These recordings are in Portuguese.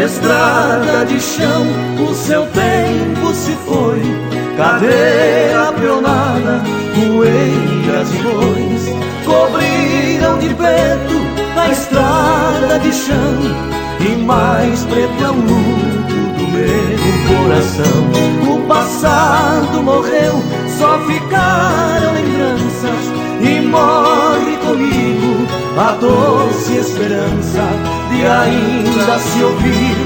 estrada de chão, o seu tempo se foi. Cadeira pionada, poeiras de bois cobriram de preto a estrada de chão, e mais preto é o luto do meu coração. O passado morreu, só ficaram lembranças, e morre comigo a doce esperança de ainda se ouvir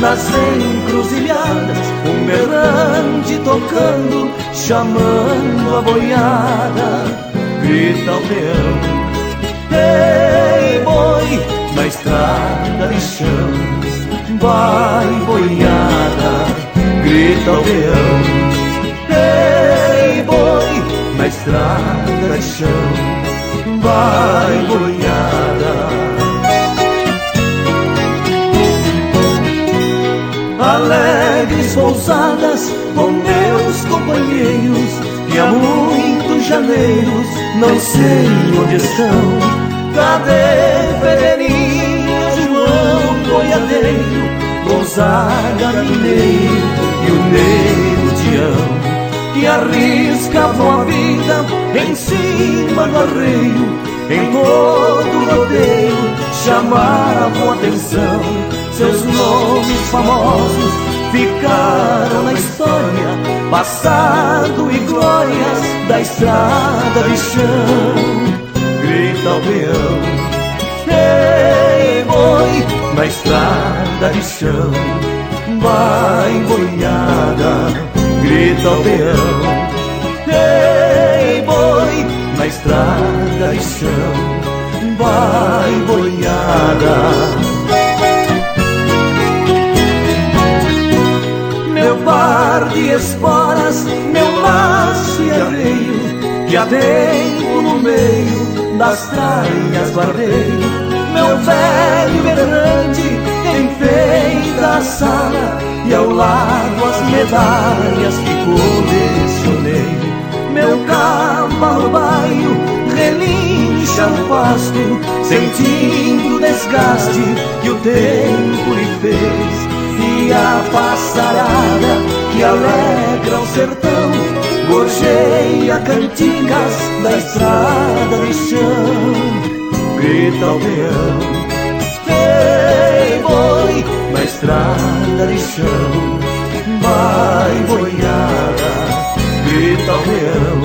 nas encruzilhadas um berrante tocando, chamando a boiada. Grita o peão, ei boi, na estrada de chão, vai boiada. Grita o peão, ei boi, na estrada de chão, vai boiada. Alegres pousadas com meus companheiros, que há muitos janeiros não sei onde estão. Cadê Federinho, João boiadeiro, Gonzaga mineiro e o Negro Tião, que arriscavam a vida em cima do arreio, em todo rodeio chamavam atenção. Seus nomes famosos ficaram na história, passado e glórias da estrada de chão. Grita o peão, ei boi, na estrada de chão, vai boiada. Grita o peão, ei boi, na estrada de chão, vai boiada. Meu par de esporas, meu laço e arreio, que há tempo no meio das traias guardei. Meu velho berrante enfeita a sala, e ao lado as medalhas que colecionei. Meu cavalo baio relincha no pasto, sentindo o desgaste que o tempo lhe fez. E a passarada que alegra o sertão gorjeia cantigas da estrada de chão. Grita o peão, ei boi, na estrada de chão, vai boiada. Grita o peão,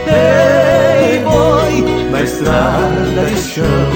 ei boi, na estrada de chão,